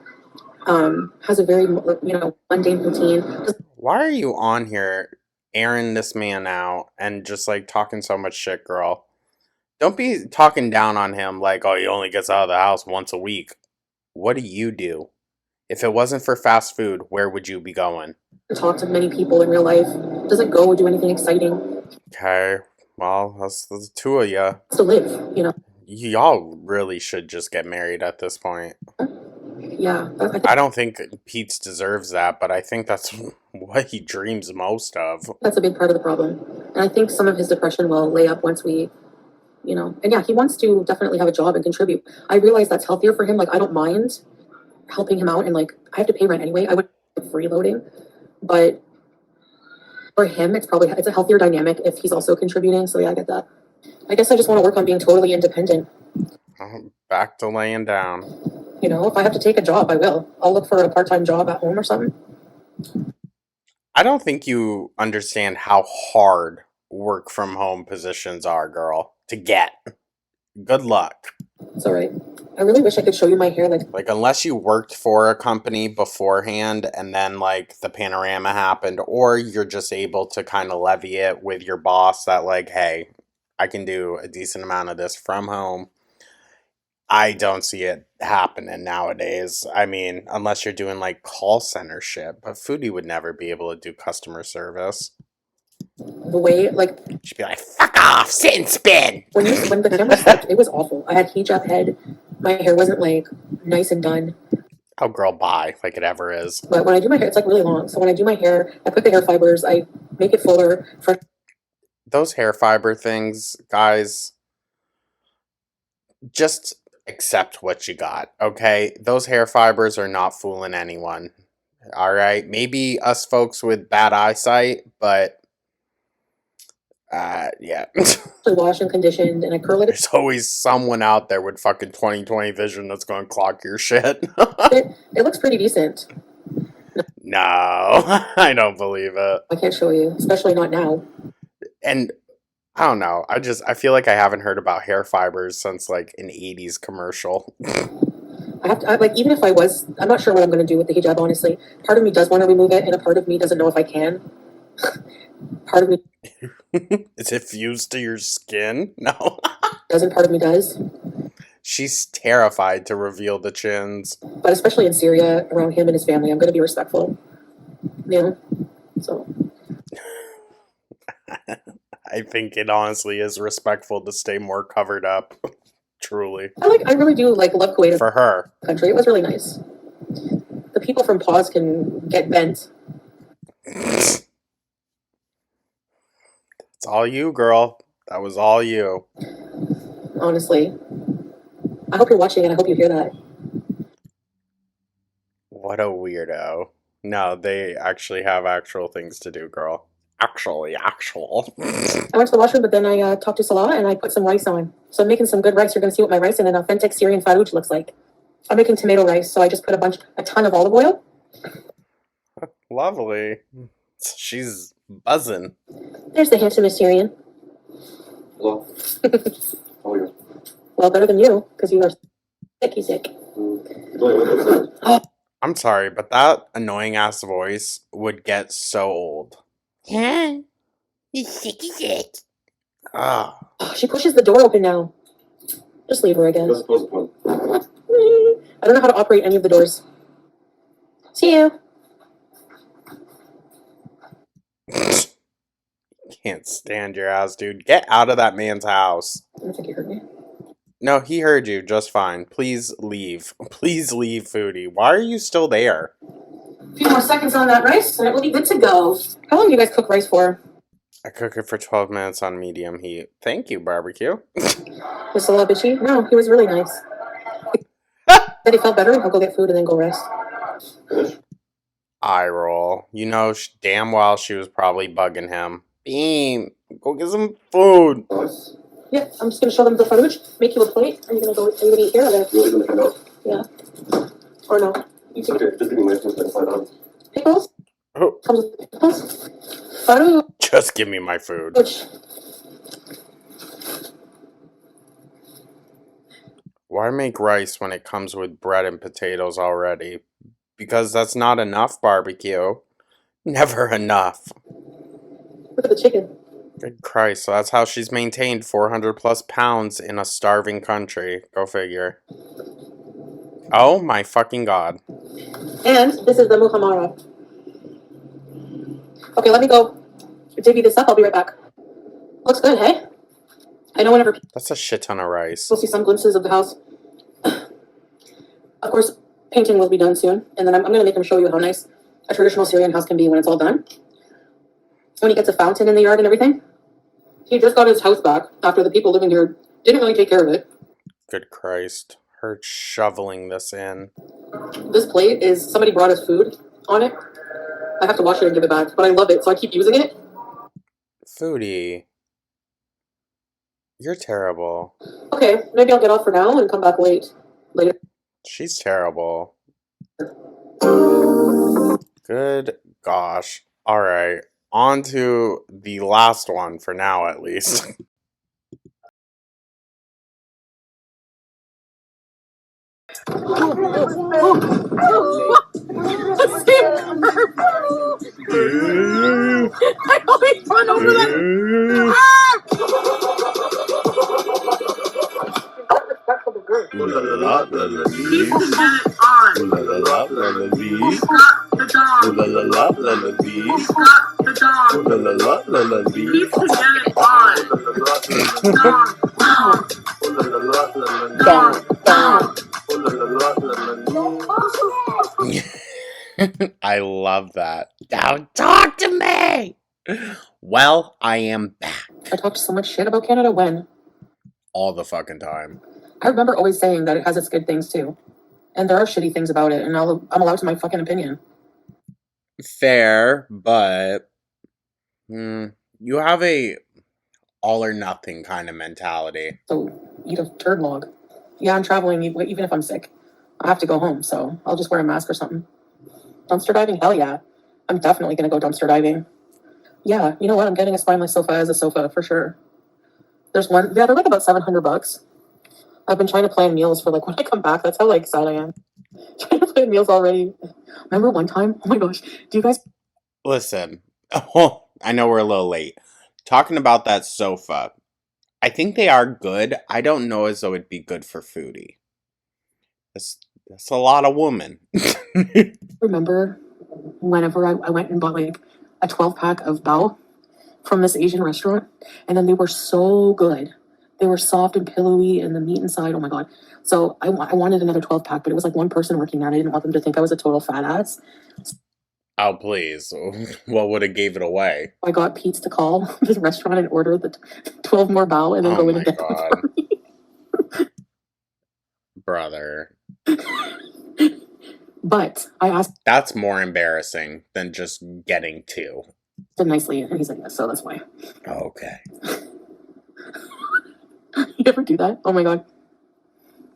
Has a very, mundane routine. Why are you on here airing this man out and just, like, talking so much shit, girl? Don't be talking down on him like, oh, he only gets out of the house once a week. What do you do? If it wasn't for fast food, where would you be going? Talk to many people in real life. Doesn't go do anything exciting. Okay, well, that's the two of you. To live, Y'all really should just get married at this point. Yeah. I don't think Pete's deserves that, but I think that's what he dreams most of. That's a big part of the problem. And I think some of his depression will lay up once we, and yeah, he wants to definitely have a job and contribute. I realize that's healthier for him. Like, I don't mind helping him out, and, like, I have to pay rent anyway. I would freeloading, but for him, it's a healthier dynamic if he's also contributing. So yeah, I get that. I guess I just want to work on being totally independent. Back to laying down. If I have to take a job, I will. I'll look for a part-time job at home or something. I don't think you understand how hard work from home positions are, girl, to get. Good luck. It's all right. I really wish I could show you my hair. Like, unless you worked for a company beforehand and then, like, the panorama happened, or you're just able to kind of levy it with your boss that, like, hey, I can do a decent amount of this from home. I don't see it happening nowadays. I mean, unless you're doing, like, call center shit. But Foodie would never be able to do customer service. The way, like... She'd be like, fuck off, sit and spin! When the camera stopped, it was awful. I had hijab head. My hair wasn't, like, nice and done. Oh, girl, bye, like it ever is. But when I do my hair, it's, like, really long. So when I do my hair, I put the hair fibers, I make it fuller. Those hair fiber things, guys... just accept what you got, okay? Those hair fibers are not fooling anyone. All right, maybe us folks with bad eyesight, but yeah. Wash and conditioned, and I curl it. There's always someone out there with fucking 20/20 vision that's gonna clock your shit. It looks pretty decent. No, I don't believe it. I can't show you, especially not now. And I don't know. I feel like I haven't heard about hair fibers since like an 80s commercial. Like, even if I was, I'm not sure what I'm going to do with the hijab, honestly. Part of me does want to remove it, and a part of me doesn't know if I can. Part of me Is it fused to your skin? No. doesn't, part of me does. She's terrified to reveal the chins. But especially in Syria, around him and his family, I'm going to be respectful. You know? So. I think it honestly is respectful to stay more covered up. Truly. I really do love Kuwait For her. Country. It was really nice. The people from Paws can get bent. It's all you, girl. That was all you. Honestly. I hope you're watching and I hope you hear that. What a weirdo. No, they actually have actual things to do, girl. Actual. I went to the washroom, but then I talked to Salah and I put some rice on. So I'm making some good rice. You're going to see what my rice in an authentic Syrian farouj looks like. I'm making tomato rice, so I just put a ton of olive oil. Lovely. She's buzzing. There's the handsomest Syrian. Hello. How are you? Well, better than you, because you are sick. I'm sorry, but that annoying ass voice would get so old. Huh? You sick. Ah. Oh, she pushes the door open now. Just leave her again. Just close the phone. I don't know how to operate any of the doors. See you. Can't stand your ass, dude. Get out of that man's house. I don't think you heard me. No, he heard you just fine. Please leave. Please leave, Foodie. Why are you still there? A few more seconds on that rice, and it will be good to go. How long do you guys cook rice for? I cook it for 12 minutes on medium heat. Thank you, barbecue. Was Salah bitchy? No, he was really nice. Said he felt better, and he'll go get food and then go rest. Eye roll. You know damn well she was probably bugging him. Beam, go get some food. Nice. Yeah, I'm just gonna show them the farouj, make you a plate. Are you gonna eat here or there? You want to come out? Yeah. Or no? You take Okay, just give me my food and $5. pickles? Oh, Comes with pickles? Farouj. just give me my food. Why make rice when it comes with bread and potatoes already? Because that's not enough, barbecue. Never enough. Look at the chicken. Good Christ, so that's how she's maintained 400 plus pounds in a starving country. Go figure. Oh my fucking god. And this is the muhammara. Okay, let me go divvy this up. I'll be right back. Looks good, hey? I know whenever That's a shit ton of rice. we'll see some glimpses of the house. Of course, painting will be done soon, and then I'm going to make him show you how nice a traditional Syrian house can be when it's all done. When he gets a fountain in the yard and everything. He just got his house back after the people living here didn't really take care of it. Good Christ. Her shoveling this in. This plate is, somebody brought us food on it. I have to wash it and give it back, but I love it, so I keep using it. Foodie. You're terrible. Okay, maybe I'll get off for now and come back later. She's terrible. Good gosh. Alright. On to the last one for now, at least. I always run over that. I love that. Don't talk to me! Well, I am back. I talked so much shit about Canada when? All the fucking time. I remember always saying that it has its good things too. And there are shitty things about it, and I'm allowed to my fucking opinion. Fair, but you have a all or nothing kind of mentality. So, eat a turd log. Yeah, I'm traveling even if I'm sick. I have to go home, so I'll just wear a mask or something. Dumpster diving? Hell yeah. I'm definitely gonna go dumpster diving. Yeah, you know what? I'm getting a spineless sofa as a sofa for sure. There's one, yeah, they're like about $700. I've been trying to plan meals for like when I come back. That's how like sad I am. Trying to plan meals already. Remember one time? Oh my gosh. Do you guys Listen, oh, I know we're a little late. Talking about that sofa, I think they are good. I don't know as though it'd be good for Foodie. That's a lot of woman. remember whenever I went and bought like a 12 pack of bao from this Asian restaurant? And then they were so good. They were soft and pillowy, and the meat inside, oh my god. So I wanted another 12 pack, but it was like one person working there, and I didn't want them to think I was a total fat ass. Oh, please. What would have gave it away? I got Pete's to call this restaurant and order the 12 more bao and then Oh go in my and get them God. for me. Brother. But I asked That's more embarrassing than just getting two. him nicely, and he's like, yes, so that's why. Okay. You ever do that? Oh my god.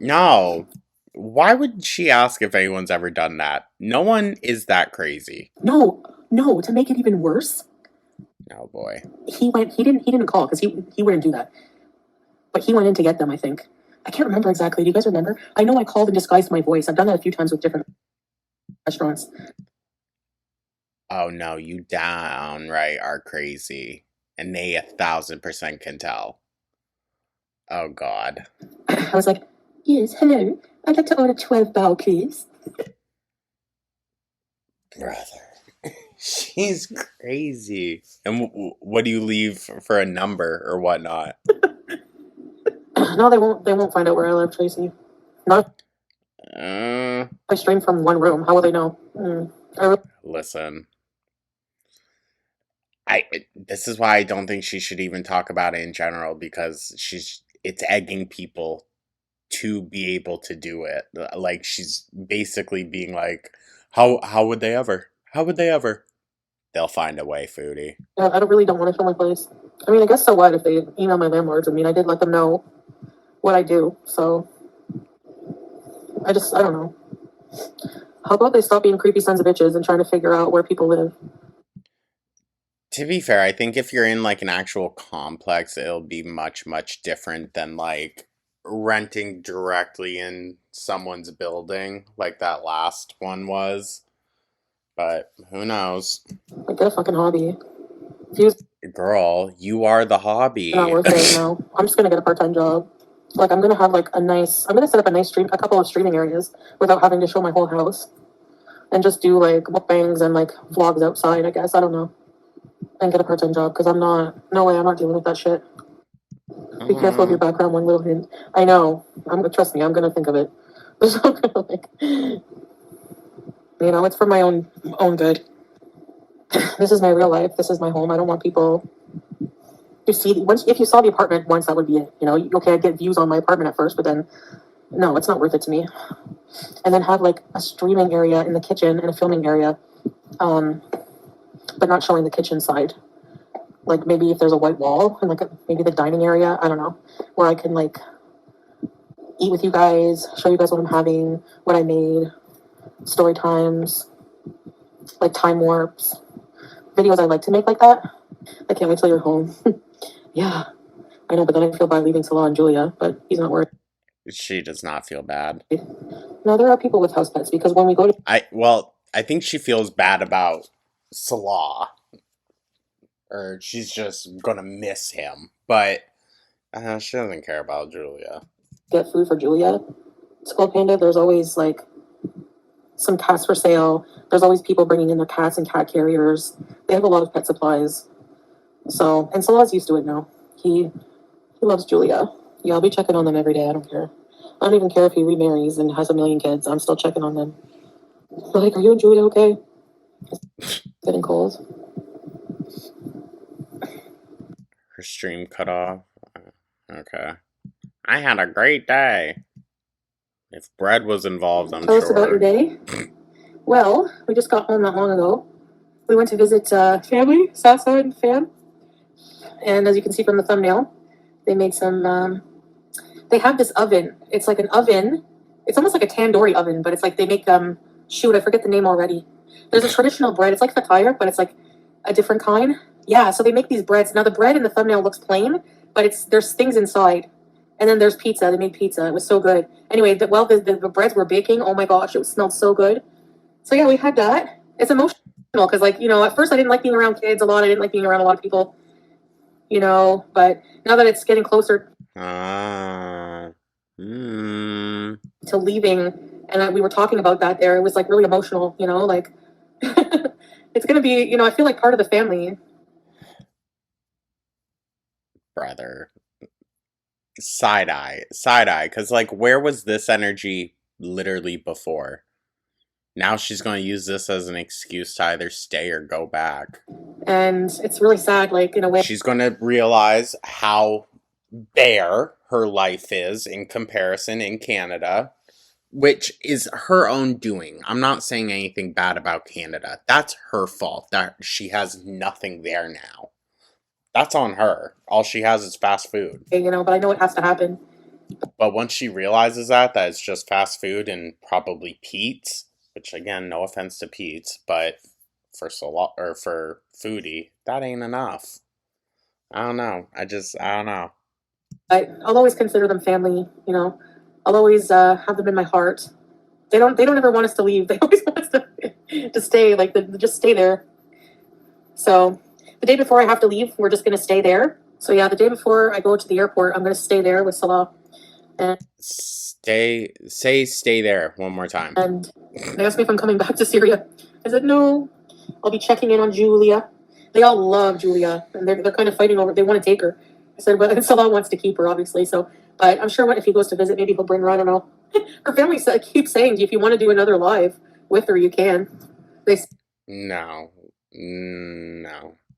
No. Why would she ask if anyone's ever done that? No one is that crazy. No, to make it even worse, Oh boy. he didn't call because he wouldn't do that. But he went in to get them, I think. I can't remember exactly. Do you guys remember? I know I called and disguised my voice. I've done that a few times with different restaurants. Oh no, you downright are crazy. And they 1,000% can tell. Oh God. I was like, yes, hello. I'd like to order 12 bao, please. Brother. She's crazy. And what do you leave for a number or whatnot? No, they won't find out where I live, Tracy. Not if I stream from one room. How will they know? Listen. This is why I don't think she should even talk about it in general, because it's egging people to be able to do it. Like, she's basically being like, how would they ever? How would they ever? They'll find a way, Foodie. Yeah, I really don't want to show my place. I mean, I guess so what if they email my landlords? I mean, I did let them know what I do, so I don't know. How about they stop being creepy sons of bitches and trying to figure out where people live? To be fair, I think if you're in like an actual complex, it'll be much, much different than like renting directly in someone's building like that last one was. But who knows? Like, get a fucking hobby. Girl, you are the hobby. Not worth it, no. I'm just gonna get a part-time job. Like, I'm gonna have like I'm gonna set up a couple of streaming areas without having to show my whole house. And just do like mukbangs and like vlogs outside, I guess. I don't know. And get a part-time job, because I'm not dealing with that shit. Be careful of your background, one little hint. I know. Trust me, I'm gonna think of it. You know, it's for my own good. This is my real life. This is my home. I don't want people to see. If you saw the apartment once, that would be it. You know, okay, I'd get views on my apartment at first, but then, no, it's not worth it to me. And then have like a streaming area in the kitchen and a filming area, but not showing the kitchen side. Like, maybe if there's a white wall and like maybe the dining area, I don't know, where I can like eat with you guys, show you guys what I'm having, what I made, story times, like time warps, videos I like to make like that. I can't wait till you're home. Yeah, I know, but then I feel bad leaving Salah and Julia, but he's not worried. She does not feel bad. No, there are people with house pets, because when we go to I think she feels bad about Salah. Or she's just gonna miss him. But she doesn't care about Julia. get food for Julia, Skull Panda, there's always like some cats for sale. There's always people bringing in their cats and cat carriers. They have a lot of pet supplies. So, and Salah's used to it now. He loves Julia. Yeah, I'll be checking on them every day. I don't care. I don't even care if he remarries and has a million kids. I'm still checking on them. Like, are you and Julia okay? It's getting cold. Her stream cut off. Okay. I had a great day. If bread was involved, I'm Tell us about your sure. day. Well, we just got home not long ago. We went to visit family, Salah and fam. And as you can see from the thumbnail, they made some, they have this oven. It's like an oven. It's almost like a tandoori oven, but it's like they make, shoot, I forget the name already. There's a traditional bread. It's like fataya, but it's like a different kind. Yeah, so they make these breads. Now the bread in the thumbnail looks plain, but there's things inside. And then there's pizza. They made pizza. It was so good. Anyway, while the breads were baking, oh my gosh, it smelled so good. So yeah, we had that. It's emotional because, like, at first I didn't like being around kids a lot. I didn't like being around a lot of people, but now that it's getting closer to leaving, and we were talking about that there, it was like really emotional, like it's gonna be, I feel like part of the family. Brother. Side eye, because like, where was this energy literally before? Now she's going to use this as an excuse to either stay or go back. And it's really sad, like, in a way. She's going to realize how bare her life is in comparison in Canada, which is her own doing. I'm not saying anything bad about Canada. That's her fault that she has nothing there now. That's on her. All she has is fast food. But I know it has to happen. But once she realizes that it's just fast food and probably Pete's, which again, no offense to Pete's, but for Salah or for Foodie, that ain't enough. I don't know. I don't know. I'll always consider them family. I'll always have them in my heart. They don't ever want us to leave. They always want us to stay. Like, just stay there. So the day before I have to leave, we're just gonna stay there. So yeah, the day before I go to the airport, I'm gonna stay there with Salah. And stay there one more time. And they asked me if I'm coming back to Syria. I said no. I'll be checking in on Julia. They all love Julia, and they're kind of fighting over. They want to take her. I said, but Salah wants to keep her, obviously. So, but I'm sure if he goes to visit, maybe he'll bring her. I don't know. Her family keeps saying, if you want to do another live with her, you can. They no.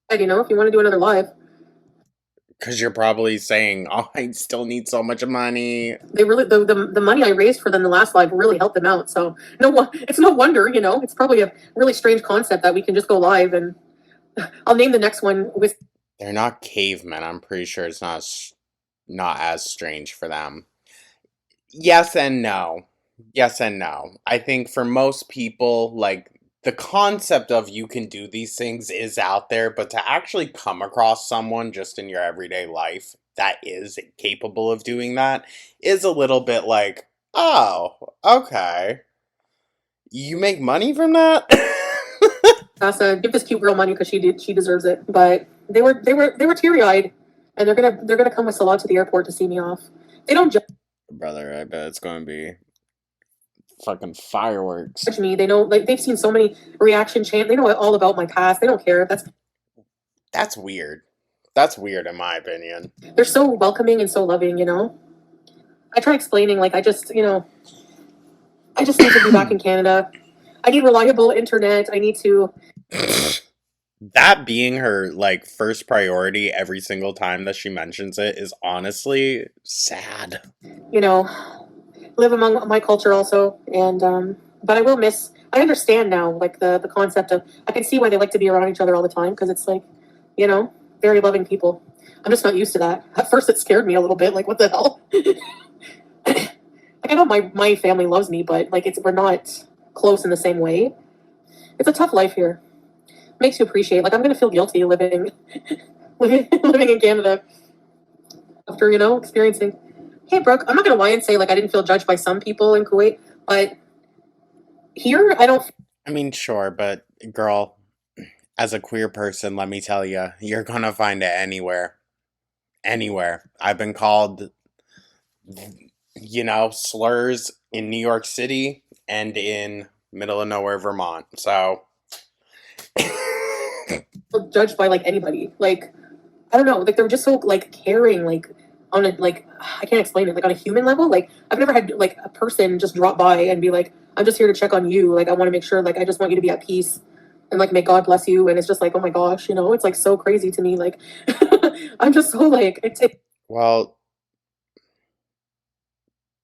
If you want to do another live. Because you're probably saying, oh, I still need so much money. They really, the money I raised for them the last live really helped them out. So it's no wonder, it's probably a really strange concept that we can just go live, and I'll name the next one with. They're not cavemen. I'm pretty sure it's not as strange for them. Yes and no. Yes and no. I think for most people, like, the concept of you can do these things is out there, but to actually come across someone just in your everyday life that is capable of doing that is a little bit like, oh, okay. You make money from that? Casa, give this cute girl money because she deserves it. But they were teary-eyed, and they're gonna come with Salah to the airport to see me off. They don't Brother, I bet it's going to be fucking fireworks. judge me. They know, like, they've seen so many reaction chants. They know all about my past. They don't care. That's weird. That's weird in my opinion. They're so welcoming and so loving. I try explaining, like, I just need to be back in Canada. I need reliable internet. I need to. That being her, like, first priority every single time that she mentions it is honestly sad. Live among my culture also, and but I understand now, like, the concept of, I can see why they like to be around each other all the time, because it's like, very loving people. I'm just not used to that. At first it scared me a little bit, like, what the hell? Like, I know my family loves me, but like, we're not close in the same way. It's a tough life here. Makes you appreciate, like, I'm gonna feel guilty living in Canada after experiencing. Hey, Brooke, I'm not gonna lie and say, like, I didn't feel judged by some people in Kuwait, but here I don't. I mean, sure, but girl, as a queer person, let me tell you, you're gonna find it anywhere. Anywhere. I've been called, slurs in New York City and in middle of nowhere Vermont. So Judged by, like, anybody. Like, I don't know. Like, they're just so, like, caring. Like, on a, like, I can't explain it. Like, on a human level, like, I've never had, like, a person just drop by and be like, I'm just here to check on you. Like, I want to make sure. Like, I just want you to be at peace, and, like, may God bless you. And it's just like, oh my gosh, it's like so crazy to me. Like, I'm just so, like, well,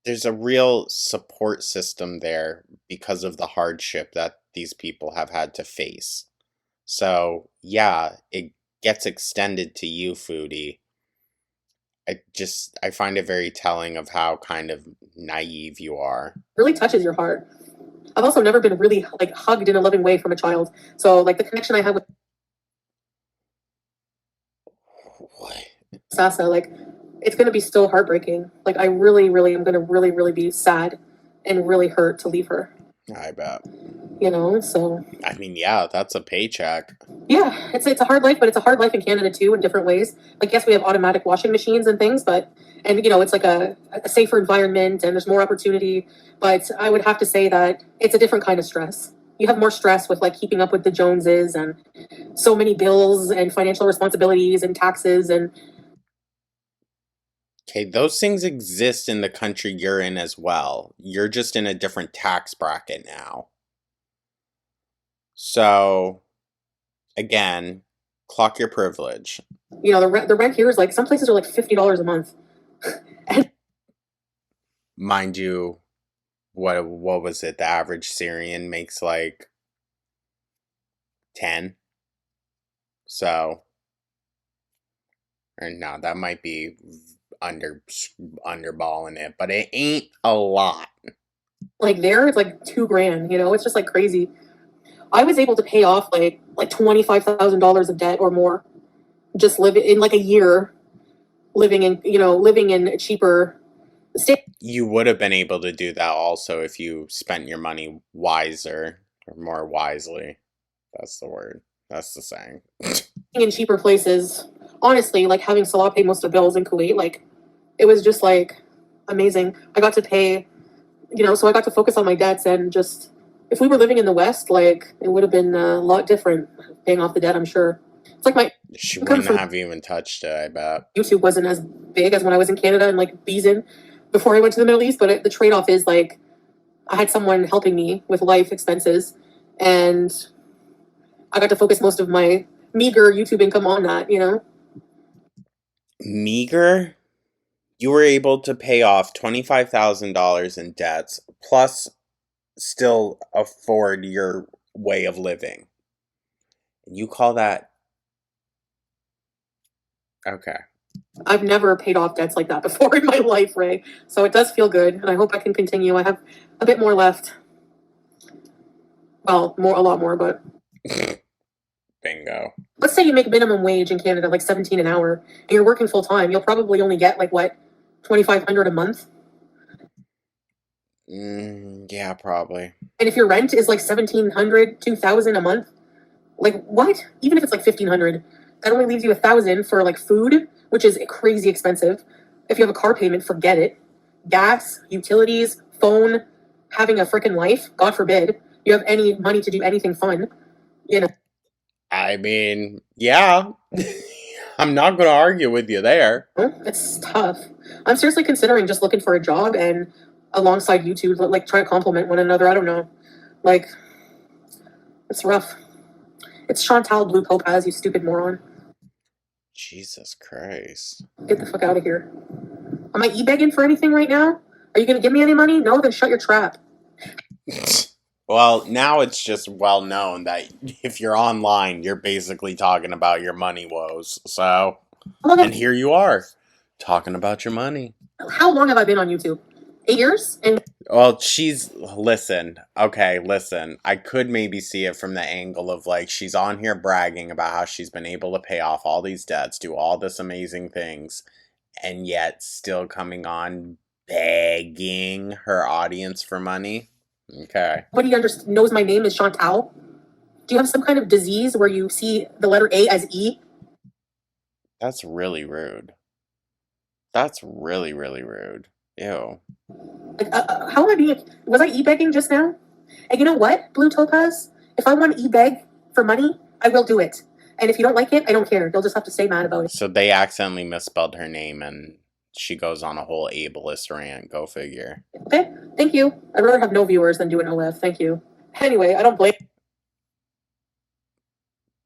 there's a real support system there because of the hardship that these people have had to face. So, yeah, it gets extended to you, Foodie. I find it very telling of how kind of naive you are. Really touches your heart. I've also never been really like hugged in a loving way from a child. So like the connection I have with What? Sasa, like it's gonna be still heartbreaking. Like I really, really am gonna really, really be sad and really hurt to leave her. I bet. You know, so I mean, yeah, that's a paycheck. yeah, it's a hard life, but it's a hard life in Canada too in different ways. Like yes, we have automatic washing machines and things, but and you know it's like a safer environment and there's more opportunity. But I would have to say that it's a different kind of stress. You have more stress with like keeping up with the Joneses and so many bills and financial responsibilities and taxes and Okay, those things exist in the country you're in as well. You're just in a different tax bracket now. So, again, clock your privilege. you know the rent here is like some places are like $50 a month. Mind you, what was it? The average Syrian makes like 10. So, or no, that might be underballing it, but it ain't a lot. Like there it's like $2,000. You know, it's just like crazy. I was able to pay off like $25,000 of debt or more, just live in like a year, living in cheaper state. You would have been able to do that also if you spent your money wiser or more wisely. That's the word. That's the saying. In cheaper places. Honestly, like having Salah pay most of the bills in Kuwait, like it was just like amazing. I got to pay, so I got to focus on my debts and just if we were living in the West, like it would have been a lot different paying off the debt, I'm sure. It's like my She income wouldn't from have even touched it, I bet. YouTube wasn't as big as when I was in Canada and like Beeson before I went to the Middle East, but the trade off is like I had someone helping me with life expenses and I got to focus most of my meager YouTube income on that, Meager? You were able to pay off $25,000 in debts, plus still afford your way of living. And you call that... Okay. I've never paid off debts like that before in my life, Ray. So it does feel good, and I hope I can continue. I have a bit more left. Well, a lot more, but Bingo. let's say you make minimum wage in Canada, like 17 an hour, and you're working full time. You'll probably only get like what, 2,500 a month. Yeah, probably. And if your rent is like 1,700, 2,000 a month, like what? Even if it's like 1,500, that only leaves you 1,000 for like food, which is crazy expensive. If you have a car payment, forget it. Gas, utilities, phone, having a freaking life, God forbid, you have any money to do anything fun, I mean, yeah. I'm not going to argue with you there. It's tough. I'm seriously considering just looking for a job and alongside YouTube, like try to complement one another. I don't know. Like, it's rough. It's Chantal Blue Topaz, you stupid moron. Jesus Christ. Get the fuck out of here. Am I e-begging for anything right now? Are you going to give me any money? No, then shut your trap. Well, now it's just well known that if you're online, you're basically talking about your money woes. So, and here you are, talking about your money. How long have I been on YouTube? 8 years? And Well, listen, okay, listen. I could maybe see it from the angle of like she's on here bragging about how she's been able to pay off all these debts, do all this amazing things, and yet still coming on begging her audience for money. Okay. nobody knows my name is Chantal. Do you have some kind of disease where you see the letter A as E? That's really rude. That's really, really rude. Ew. Like, how am I being? Was I e-begging just now? And you know what, Blue Topaz? If I want to e-beg for money, I will do it. And if you don't like it, I don't care. You'll just have to stay mad about it. So they accidentally misspelled her name and she goes on a whole ableist rant. Go figure. Okay, thank you. I'd rather have no viewers than do an OF. Thank you. Anyway, I don't blame.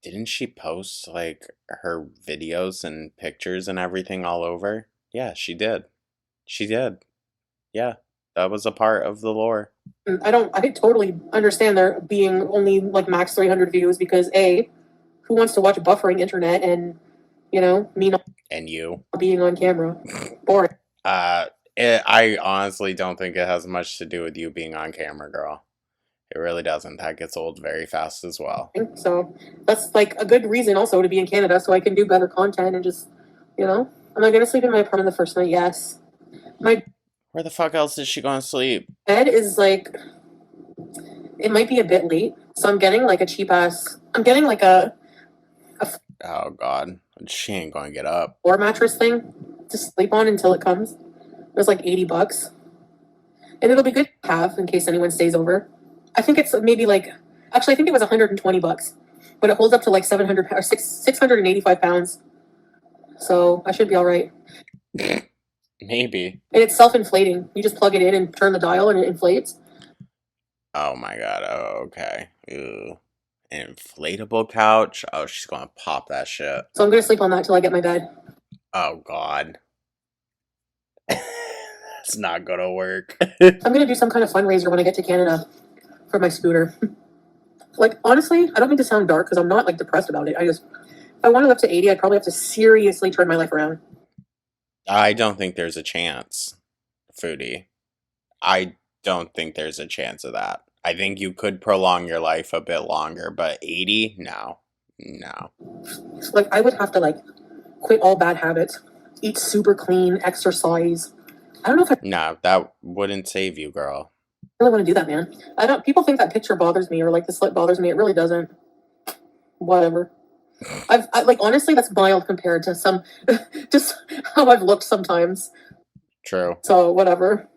Didn't she post like her videos and pictures and everything all over? Yeah, she did. She did. Yeah. That was a part of the lore. I totally understand there being only like max 300 views because A, who wants to watch buffering internet and, you know, me not And you. being on camera? Boring. I honestly don't think it has much to do with you being on camera, girl. It really doesn't. That gets old very fast as well. So that's like a good reason also to be in Canada so I can do better content and just, you know. Am I going to sleep in my apartment the first night? Yes. My Where the fuck else is she going to sleep? bed is like, it might be a bit late. So I'm getting like a cheap ass, I'm getting like a Oh, God. She ain't going to get up. floor mattress thing to sleep on until it comes. It was like $80. And it'll be good to have in case anyone stays over. I think it's maybe like, actually, I think it was $120, but it holds up to like 700 or 685 pounds. So I should be all right. Maybe. And it's self-inflating. You just plug it in and turn the dial and it inflates. Oh, my God. Oh, okay. Ew. An inflatable couch? Oh, she's going to pop that shit. So I'm going to sleep on that till I get my bed. Oh, God. It's not going to work. I'm going to do some kind of fundraiser when I get to Canada for my scooter. Like, honestly, I don't mean to sound dark because I'm not, like, depressed about it. If I want to live to 80, I'd probably have to seriously turn my life around. I don't think there's a chance, Foodie. I don't think there's a chance of that. I think you could prolong your life a bit longer, but 80? No. No. Like, I would have to, like, quit all bad habits, eat super clean, exercise. I don't know if I No, that wouldn't save you, girl. really want to do that, man. People think that picture bothers me or, like, the slit bothers me. It really doesn't. Whatever. Like, honestly, that's mild compared to some, just how I've looked sometimes. True. So, whatever.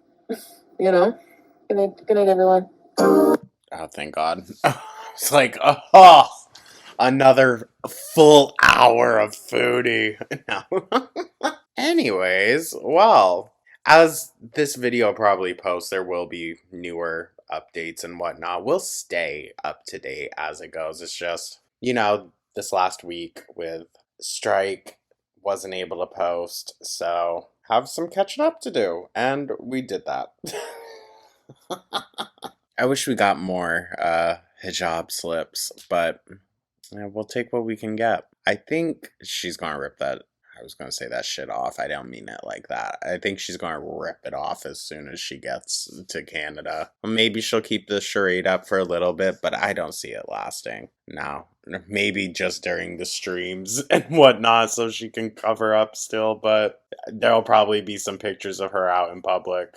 You know? Good night, everyone. Oh, thank God. It's like, oh, another full hour of Foodie. No. Anyways, well, as this video probably posts, there will be newer updates and whatnot. We'll stay up to date as it goes. It's just, you know, this last week with strike, wasn't able to post, so have some catching up to do, and we did that. I wish we got more hijab slips, but yeah, we'll take what we can get. I think she's gonna rip that. I was gonna say that shit off. I don't mean it like that. I think she's gonna rip it off as soon as she gets to Canada. Maybe she'll keep the charade up for a little bit, but I don't see it lasting. No. Maybe just during the streams and whatnot so she can cover up still, but there'll probably be some pictures of her out in public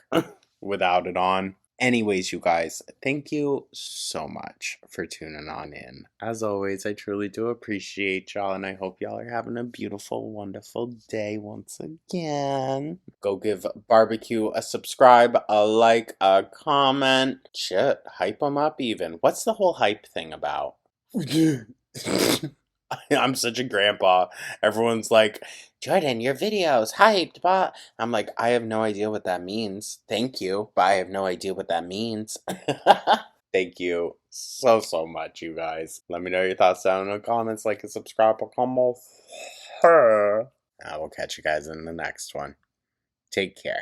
without it on. Anyways, you guys, thank you so much for tuning on in. As always, I truly do appreciate y'all, and I hope y'all are having a beautiful, wonderful day once again. Go give Barbecue a subscribe, a like, a comment. Shit, hype them up even. What's the whole hype thing about? I'm such a grandpa. Everyone's like, Jordan, your video's hyped, but I'm like, I have no idea what that means. Thank you, but I have no idea what that means. Thank you so much, you guys. Let me know your thoughts down in the comments, like and subscribe. I will catch you guys in the next one. Take care.